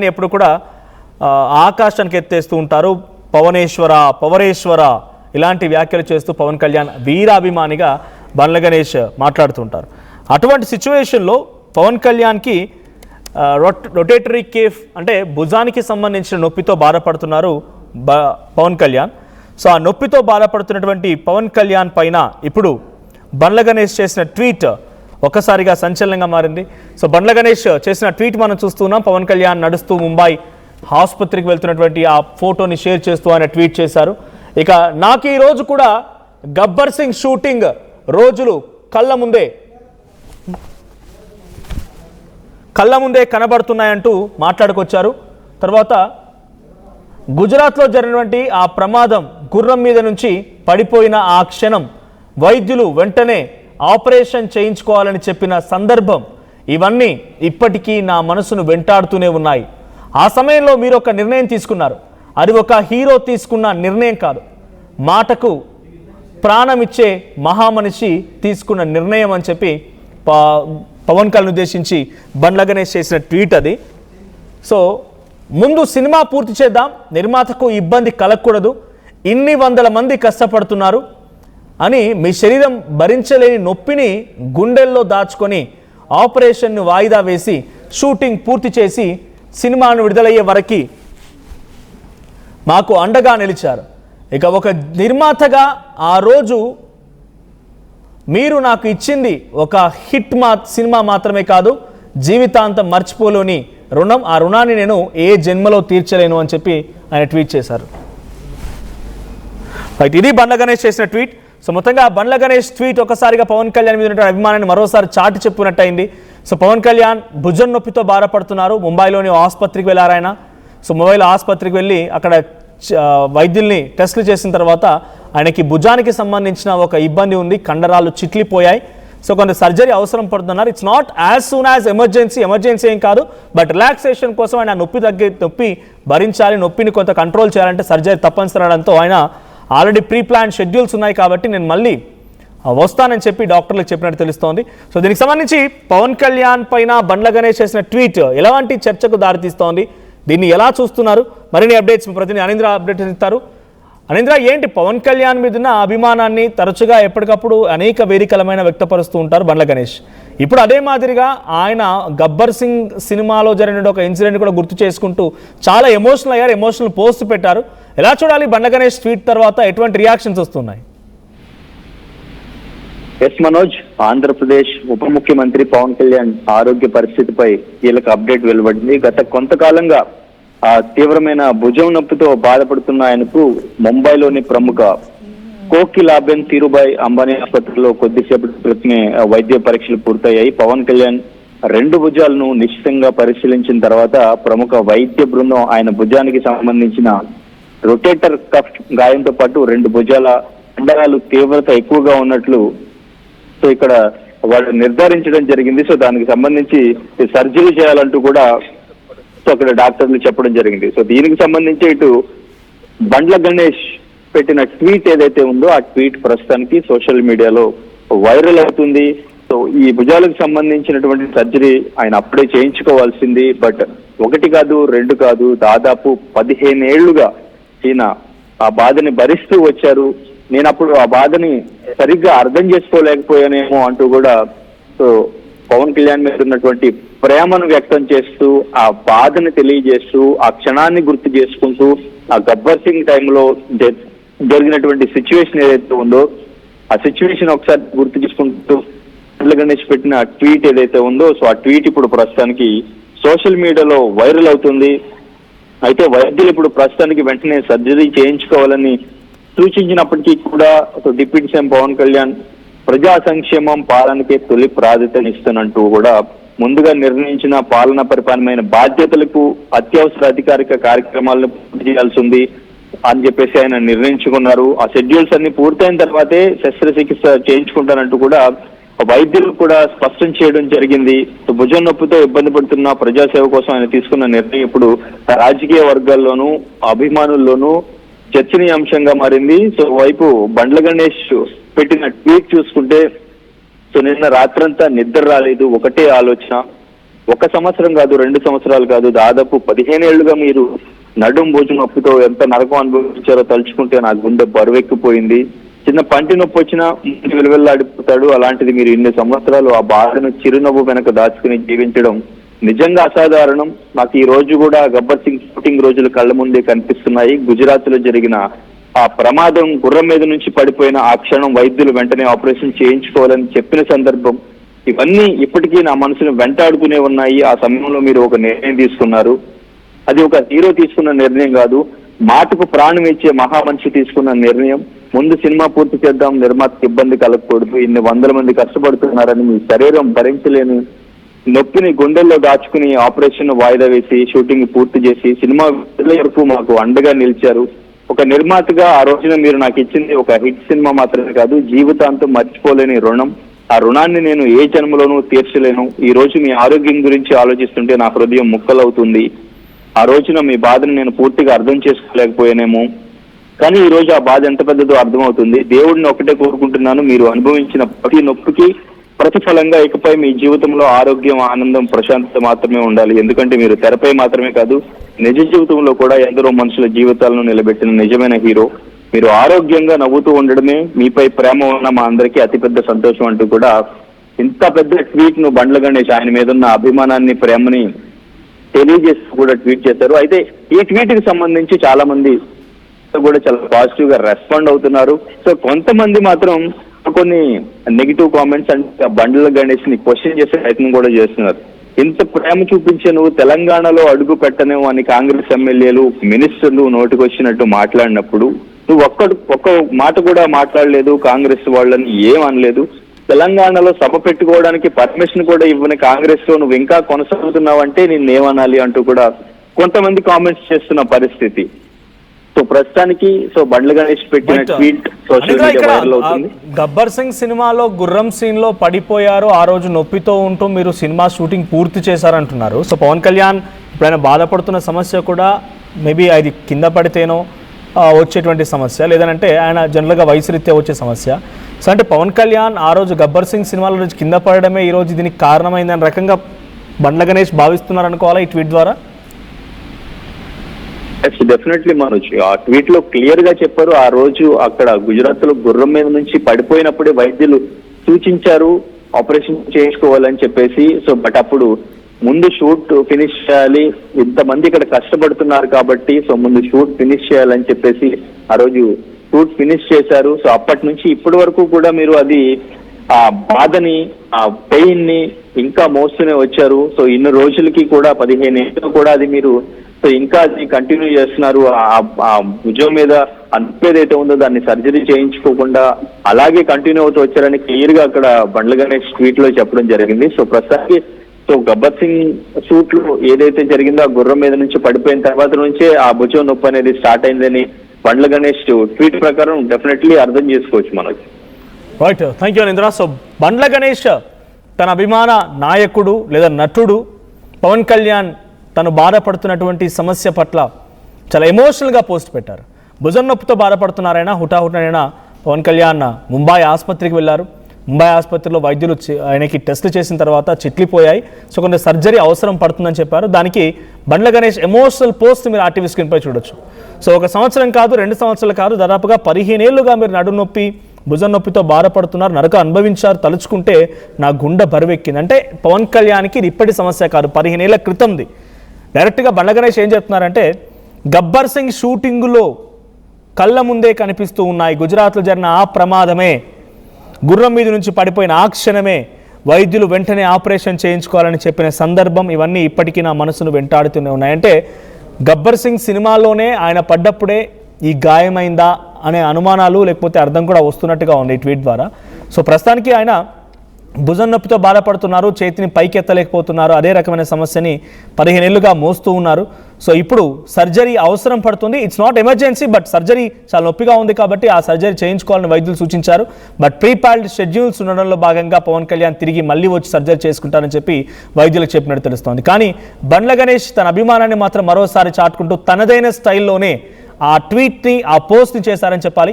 ఎప్పుడు కూడా ఆకాశానికి ఎత్తేస్తూ ఉంటారు. పవరేశ్వర ఇలాంటి వ్యాఖ్యలు చేస్తూ పవన్ కళ్యాణ్ వీరాభిమానిగా బండ్ల గణేష్ మాట్లాడుతుంటారు. అటువంటి సిచ్యువేషన్లో పవన్ కళ్యాణ్కి రొటేటరీ కేఫ్ అంటే భుజానికి సంబంధించిన నొప్పితో బాధపడుతున్నారు పవన్ కళ్యాణ్. సో ఆ నొప్పితో బాధపడుతున్నటువంటి పవన్ కళ్యాణ్ పైన ఇప్పుడు బండ్ల గణేష్ చేసిన ట్వీట్ ఒక్కసారిగా సంచలనంగా మారింది. సో బండ్ల గణేష్ చేసిన ట్వీట్ మనం చూస్తున్నాం. పవన్ కళ్యాణ్ నడుస్తూ ముంబై ఆసుపత్రికి వెళ్తున్నటువంటి ఆ ఫోటోని షేర్ చేస్తూ ఆయన ట్వీట్ చేశారు. ఇక నాకు ఈ రోజు కూడా గబ్బర్ సింగ్ షూటింగ్ రోజులు కళ్ళ ముందే కనబడుతున్నాయంటూ మాట్లాడుకొచ్చారు. తర్వాత గుజరాత్లో జరిగినటువంటి ఆ ప్రమాదం, గుర్రం మీద నుంచి పడిపోయిన ఆ క్షణం, వైద్యులు వెంటనే ఆపరేషన్ చేయించుకోవాలని చెప్పిన సందర్భం, ఇవన్నీ ఇప్పటికీ నా మనసును వెంటాడుతూనే ఉన్నాయి. ఆ సమయంలో మీరు ఒక నిర్ణయం తీసుకున్నారు. అది ఒక హీరో తీసుకున్న నిర్ణయం కాదు, మాటకు ప్రాణమిచ్చే మహామనిషి తీసుకున్న నిర్ణయం అని చెప్పి పవన్ కళ్యాణ్ ఉద్దేశించి బండ్ల గణేష్ చేసిన ట్వీట్ అది. సో ముందు సినిమా పూర్తి చేద్దాం, నిర్మాతకు ఇబ్బంది కలగకూడదు, ఇన్ని వందల మంది కష్టపడుతున్నారు అని మీ శరీరం భరించలేని నొప్పిని గుండెల్లో దాచుకొని ఆపరేషన్ను వాయిదా వేసి షూటింగ్ పూర్తి చేసి సినిమాను విడుదలయ్యే వరకు మాకు అండగా నిలిచారు. ఇక ఒక నిర్మాతగా ఆ రోజు మీరు నాకు ఇచ్చింది ఒక హిట్ సినిమా మాత్రమే కాదు, జీవితాంతం మర్చిపోలేని రుణం. ఆ రుణాన్ని నేను ఏ జన్మలో తీర్చలేను అని చెప్పి ఆయన ట్వీట్ చేశారు. రైట్, ఇది బండ్ల గణేష్ చేసిన ట్వీట్. సో మొత్తంగా బండ్ల గణేష్ ట్వీట్ ఒకసారిగా పవన్ కళ్యాణ్ మీద ఉన్నటువంటి అభిమానాన్ని మరోసారి చాటి చెప్పినట్టయింది. సో పవన్ కళ్యాణ్ భుజం నొప్పితో బాధపడుతున్నారు. ముంబైలోని ఆసుపత్రికి వెళ్ళారు ఆయన. సో ముంబైలో ఆసుపత్రికి వెళ్ళి అక్కడ వైద్యుల్ని టెస్టులు చేసిన తర్వాత ఆయనకి భుజానికి సంబంధించిన ఒక ఇబ్బంది ఉంది, కండరాలు చిట్లిపోయాయి. సో కొంత సర్జరీ అవసరం పడుతున్నారు. It's not as soon as emergency ఏం కాదు, బట్ రిలాక్సేషన్ కోసం ఆయన నొప్పి భరించాలి, నొప్పిని కొంత కంట్రోల్ చేయాలంటే సర్జరీ తప్పనిసరి అవడంతో ఆయన ఆల్రెడీ ప్రీ ప్లాన్ షెడ్యూల్స్ ఉన్నాయి కాబట్టి నేను మళ్ళీ వస్తానని చెప్పి డాక్టర్లకు చెప్పినట్టు తెలుస్తోంది. సో దీనికి సంబంధించి పవన్ కళ్యాణ్ పైన బండ్ల గణేష్ చేసిన ట్వీట్ ఎలాంటి చర్చకు దారితీస్తోంది, దీన్ని ఎలా చూస్తున్నారు? మరిన్ని అప్డేట్స్ ప్రతినిధి అనీంద్ర అప్డేట్స్ ఇస్తారు. అనీంద్ర, ఏంటి పవన్ కళ్యాణ్ మీద ఉన్న అభిమానాన్ని తరచుగా ఎప్పటికప్పుడు అనేక వేదికలమైన వ్యక్తపరుస్తూ ఉంటారు బండ్ల గణేష్. ఇప్పుడు అదే మాదిరిగా ఆయన గబ్బర్ సింగ్ సినిమాలో జరిగిన ఒక ఇన్సిడెంట్ కూడా గుర్తు చేసుకుంటూ చాలా ఎమోషనల్ అయ్యారు, ఎమోషనల్ పోస్ట్ పెట్టారు. ఎలా చూడాలి బండ్ల గణేష్ ట్వీట్ తర్వాత ఎటువంటి రియాక్షన్స్ వస్తున్నాయి? ఎస్ మనోజ్, ఆంధ్రప్రదేశ్ ఉప ముఖ్యమంత్రి పవన్ కళ్యాణ్ ఆరోగ్య పరిస్థితిపై కీలక అప్డేట్ వెలువడింది. గత కొంతకాలంగా తీవ్రమైన భుజం నొప్పితో బాధపడుతున్న ఆయనకు ముంబైలోని ప్రముఖ కోకిలాబెన్ ధీరుభాయ్ అంబానీ ఆసుపత్రిలో కొద్దిసేపటి క్రితమే వైద్య పరీక్షలు పూర్తయ్యాయి. పవన్ కళ్యాణ్ 2 భుజాలను నిశ్చితంగా పరిశీలించిన తర్వాత ప్రముఖ వైద్య బృందం ఆయన భుజానికి సంబంధించిన రొటేటర్ కఫ్ గాయంతో పాటు 2 భుజాల కండరాలు తీవ్రత ఎక్కువగా ఉన్నట్లు సో ఇక్కడ వాళ్ళు నిర్ధారించడం జరిగింది. సో దానికి సంబంధించి సర్జరీ చేయాలంటూ కూడా సో అక్కడ డాక్టర్లు చెప్పడం జరిగింది. సో దీనికి సంబంధించి ఇటు బండ్ల గణేష్ పెట్టిన ట్వీట్ ఏదైతే ఉందో ఆ ట్వీట్ ప్రస్తుతానికి సోషల్ మీడియాలో వైరల్ అవుతుంది. సో ఈ భుజాలకు సంబంధించినటువంటి సర్జరీ ఆయన అప్పుడే చేయించుకోవాల్సింది. బట్ 1 కాదు 2 కాదు, దాదాపు 15 ఏళ్లుగా ఈయన ఆ బాధని భరిస్తూ వచ్చారు. నేను అప్పుడు ఆ బాధని సరిగ్గా అర్థం చేసుకోలేకపోయానేమో అంటూ కూడా సో పవన్ కళ్యాణ్ మీద ఉన్నటువంటి ప్రేమను వ్యక్తం చేస్తూ, ఆ బాధని తెలియజేస్తూ, ఆ క్షణాన్ని గుర్తు చేసుకుంటూ, ఆ గబ్బర్ సింగ్ టైంలో జరిగినటువంటి సిచ్యువేషన్ ఏదైతే ఉందో ఆ సిచ్యువేషన్ ఒకసారి గుర్తు చేసుకుంటూ బండ్ల గణేష్ పెట్టిన ట్వీట్ ఏదైతే ఉందో సో ఆ ట్వీట్ ఇప్పుడు ప్రస్తుతానికి సోషల్ మీడియాలో వైరల్ అవుతుంది. అయితే వైద్యులు ఇప్పుడు ప్రస్తుతానికి వెంటనే సర్జరీ చేయించుకోవాలని సూచించినప్పటికీ కూడా డిప్యూటీ సీఎం పవన్ కళ్యాణ్ ప్రజా సంక్షేమం పాలనకే తొలి ప్రాధాన్యతనిస్తున్నట్టు కూడా ముందుగా నిర్ణయించిన పాలనా పరిపాలనమైన బాధ్యతలకు అత్యవసర అధికారిక కార్యక్రమాలను పూర్తి చేయాల్సి ఉంది అని చెప్పేసి ఆయన నిర్ణయించుకున్నారు. ఆ షెడ్యూల్స్ అన్ని పూర్తయిన తర్వాతే శస్త్రచికిత్స చేయించుకుంటానంటూ కూడా వైద్యులు కూడా స్పష్టం చేయడం జరిగింది. భుజం నొప్పితో ఇబ్బంది పడుతున్న ప్రజాసేవ కోసం ఆయన తీసుకున్న నిర్ణయం ఇప్పుడు రాజకీయ వర్గాల్లోనూ అభిమానుల్లోనూ చర్చనీయాంశంగా మారింది. సో వైపు బండ్ల గణేష్ పెట్టిన ట్వీట్ చూసుకుంటే సో నిన్న రాత్రంతా నిద్ర రాలేదు, ఒకటే ఆలోచన. 1 సంవత్సరం కాదు, 2 సంవత్సరాలు కాదు, దాదాపు 15 ఏళ్లుగా మీరు నడుం భుజం నొప్పితో ఎంత నరకం అనుభవించారో తలుచుకుంటే నా గుండె బరువెక్కిపోయింది. చిన్న పంటి నొప్పి వచ్చినా విలువెల్లాడిపోతాడు. అలాంటిది మీరు ఇన్ని సంవత్సరాలు ఆ బాధను చిరునవ్వు వెనక దాచుకుని జీవించడం నిజంగా అసాధారణం. నాకు ఈ రోజు కూడా గబ్బర్ సింగ్ షూటింగ్ రోజులు కళ్ళ ముందే కనిపిస్తున్నాయి. గుజరాత్ లో జరిగిన ఆ ప్రమాదం, గుర్రం మీద నుంచి పడిపోయిన ఆ క్షణం వైద్యులు వెంటనే ఆపరేషన్ చేయించుకోవాలని చెప్పిన సందర్భం, ఇవన్నీ ఇప్పటికీ నా మనసును వెంటాడుతూనే ఉన్నాయి. ఆ సమయంలో మీరు ఒక నిర్ణయం తీసుకున్నారు. అది ఒక హీరో తీసుకున్న నిర్ణయం కాదు, మాటకు ప్రాణం ఇచ్చే మహామనిషి తీసుకున్న నిర్ణయం. ముందు సినిమా పూర్తి చేద్దాం, నిర్మాతకు ఇబ్బంది కలగకూడదు, ఇన్ని 100 మంది కష్టపడుతున్నారని మీ శరీరం భరించలేని నొప్పిని గుండెల్లో దాచుకుని ఆపరేషన్ వాయిదా వేసి షూటింగ్ పూర్తి చేసి సినిమా వరకు మాకు అండగా నిలిచారు. ఒక నిర్మాతగా ఆ రోజున మీరు నాకు ఇచ్చింది ఒక హిట్ సినిమా మాత్రమే కాదు, జీవితాంతం మర్చిపోలేని రుణం. ఆ రుణాన్ని నేను ఏ జన్మలోనూ తీర్చలేను. ఈ రోజు మీ ఆరోగ్యం గురించి ఆలోచిస్తుంటే నా హృదయం ముక్కలవుతుంది. ఆ రోజున మీ బాధను నేను పూర్తిగా అర్థం చేసుకోలేకపోయానేమో, కానీ ఈ రోజు ఆ బాధ ఎంత పెద్దదో అర్థమవుతుంది. దేవుడిని ఒకటే కోరుకుంటున్నాను, మీరు అనుభవించిన ప్రతి నొప్పికి ప్రతిఫలంగా ఇకపై మీ జీవితంలో ఆరోగ్యం, ఆనందం, ప్రశాంతత మాత్రమే ఉండాలి. ఎందుకంటే మీరు తెరపై మాత్రమే కాదు, నిజ జీవితంలో కూడా ఎందరో మనుషుల జీవితాలను నిలబెట్టిన నిజమైన హీరో. మీరు ఆరోగ్యంగా నవ్వుతూ ఉండడమే మీపై ప్రేమ ఉన్న మా అందరికీ అతిపెద్ద సంతోషం అంటూ కూడా ఇంత పెద్ద ట్వీట్ ను బండ్ల గణేష్ ఆయన మీద ఉన్న అభిమానాన్ని, ప్రేమని తెలియజేస్తూ కూడా ట్వీట్ చేశారు. అయితే ఈ ట్వీట్ కి సంబంధించి చాలా మంది కూడా చాలా పాజిటివ్ గా రెస్పాండ్ అవుతున్నారు. సో కొంతమంది మాత్రం కొన్ని నెగిటివ్ కామెంట్స్ అంటే బండ్ల గణేష్ ని క్వశ్చన్ చేసే ప్రయత్నం కూడా చేస్తున్నారు. ఇంత ప్రేమ చూపించే నువ్వు తెలంగాణలో అడుగు పెట్టనేమో అని కాంగ్రెస్ ఎమ్మెల్యేలు, మినిస్టర్లు నోటికొచ్చినట్టు మాట్లాడినప్పుడు నువ్వు ఒక్క మాట కూడా మాట్లాడలేదు, కాంగ్రెస్ వాళ్ళని ఏం అనలేదు. తెలంగాణలో సభ పెట్టుకోవడానికి పర్మిషన్ కూడా ఇవ్వని కాంగ్రెస్ లో నువ్వు ఇంకా కొనసాగుతున్నావంటే నిన్నేమనాలి అంటూ కూడా కొంతమంది కామెంట్స్ చేస్తున్న పరిస్థితి. సో ప్రస్తుతానికి బండ్ల గణేష్ పెట్టిన ట్వీట్ సోషల్ మీడియా వైరల్ అవుతుంది. గబ్బర్ సింగ్ సినిమాలో గుర్రం సీన్ లో పడిపోయారు, ఆ రోజు నొప్పితో ఉంటూ మీరు సినిమా షూటింగ్ పూర్తి చేశారంటున్నారు. సో పవన్ కళ్యాణ్ ఇప్పుడైనా బాధపడుతున్న సమస్య కూడా మేబీ అది కింద పడితేనో వచ్చేటువంటి సమస్య, లేదంటే ఆయన జనరల్గా వయసు రీత్యా వచ్చే సమస్య. సో అంటే పవన్ కళ్యాణ్ ఆ రోజు గబ్బర్ సింగ్ సినిమాలో రోజు కింద పడడమే ఈ రోజు దీనికి కారణమైందని రకంగా బండ్ల గణేష్ భావిస్తున్నారు అనుకోవాలా ఈ ట్వీట్ ద్వారా? డెఫినెట్లీ మనోజ్ ఆ ట్వీట్ లో క్లియర్ గా చెప్పారు. ఆ రోజు అక్కడ గుజరాత్ లో గుర్రం మీద నుంచి పడిపోయినప్పుడే వైద్యులు సూచించారు ఆపరేషన్ చేయించుకోవాలని చెప్పేసి. సో బట్ అప్పుడు ముందు షూట్ ఫినిష్ చేయాలి, ఇంతమంది ఇక్కడ కష్టపడుతున్నారు కాబట్టి సో ముందు షూట్ ఫినిష్ చేయాలని చెప్పేసి ఆ రోజు షూట్ ఫినిష్ చేశారు. సో అప్పటి నుంచి ఇప్పటి వరకు కూడా మీరు అది ఆ బాధని, ఆ పెయిన్ ని ఇంకా మోస్తూనే వచ్చారు. సో ఇన్ని రోజులకి కూడా 15 ఏళ్ళు కూడా అది మీరు సో ఇంకా అది కంటిన్యూ చేస్తున్నారు. ఆ భుజం మీద ఏదైతే ఉందో దాన్ని సర్జరీ చేయించుకోకుండా అలాగే కంటిన్యూ అవుతూ వచ్చారని క్లియర్ గా అక్కడ బండ్ల గణేష్ ట్వీట్ లో చెప్పడం జరిగింది. సో ప్రస్తుతానికి గబ్బర్ సింగ్ షూట్ లో ఏదైతే జరిగిందో ఆ గుర్రం మీద నుంచి పడిపోయిన తర్వాత నుంచే ఆ భుజం నొప్పి అనేది స్టార్ట్ అయిందని బండ్ల గణేష్ ట్వీట్ ప్రకారం డెఫినెట్లీ అర్థం చేసుకోవచ్చు మనకి. Right, thank you Anindra. So Bandla Ganesh తన అభిమాన నాయకుడు లేదా నటుడు పవన్ కళ్యాణ్ తను బాధపడుతున్నటువంటి సమస్య పట్ల చాలా ఎమోషనల్గా పోస్ట్ పెట్టారు. భుజం నొప్పితో బాధపడుతున్నారైనా హుటాహుటనైనా పవన్ కళ్యాణ్ ముంబై ఆసుపత్రికి వెళ్ళారు. ముంబై ఆసుపత్రిలో వైద్యులు ఆయనకి టెస్టులు చేసిన తర్వాత చిట్లిపోయాయి. సో కొంత సర్జరీ అవసరం పడుతుందని చెప్పారు. దానికి బండ్ల గణేష్ ఎమోషనల్ పోస్ట్ మీరు ఆర్టీవీ స్క్రీన్పై చూడొచ్చు. సో 1 సంవత్సరం కాదు, 2 సంవత్సరాలు కాదు, దాదాపుగా 15 ఏళ్లుగా మీరు నడు నొప్పి, భుజం నొప్పితో బాధపడుతున్నారు, నరక అనుభవించారు. తలుచుకుంటే నా గుండె బరువెక్కింది. అంటే పవన్ కళ్యాణ్కి ఇది ఇప్పటి సమస్య కాదు, 15 ఏళ్ల క్రితంది. డైరెక్ట్గా బండ్ల గణేష్ ఏం చెప్తున్నారంటే గబ్బర్ సింగ్ షూటింగులో కళ్ళ ముందే కనిపిస్తూ ఉన్నాయి, గుజరాత్లో జరిగిన ఆ ప్రమాదమే, గుర్రం మీద నుంచి పడిపోయిన ఆ క్షణమే, వైద్యులు వెంటనే ఆపరేషన్ చేయించుకోవాలని చెప్పిన సందర్భం, ఇవన్నీ ఇప్పటికీ నా మనసును వెంటాడుతూనే ఉన్నాయంటే గబ్బర్ సింగ్ సినిమాలోనే ఆయన పడ్డప్పుడే ఈ గాయమైందా అనే అనుమానాలు లేకపోతే అర్థం కూడా వస్తున్నట్టుగా ఉంది ఈ ట్వీట్ ద్వారా. సో ప్రస్తుతానికి ఆయన భుజం నొప్పితో బాధపడుతున్నారు, చేతిని పైకి ఎత్తలేకపోతున్నారు, అదే రకమైన సమస్యని 15 ఏళ్లుగా మోస్తూ ఉన్నారు. సో ఇప్పుడు సర్జరీ అవసరం పడుతుంది. It's not emergency, but surgery చాలా నొప్పిగా ఉంది కాబట్టి ఆ సర్జరీ చేయించుకోవాలని వైద్యులు సూచించారు. బట్ ప్రీప్లాన్డ్ షెడ్యూల్స్ ఉండడంలో భాగంగా పవన్ కళ్యాణ్ తిరిగి మళ్ళీ వచ్చి సర్జరీ చేసుకుంటారని చెప్పి వైద్యులకు చెప్పినట్టు తెలుస్తోంది. కానీ బండ్ల గణేష్ తన అభిమానాన్ని మాత్రం మరోసారి చాటుకుంటూ తనదైన స్టైల్లోనే ఆ ట్వీట్ని, ఆ పోస్ట్ని చేశారని చెప్పాలి.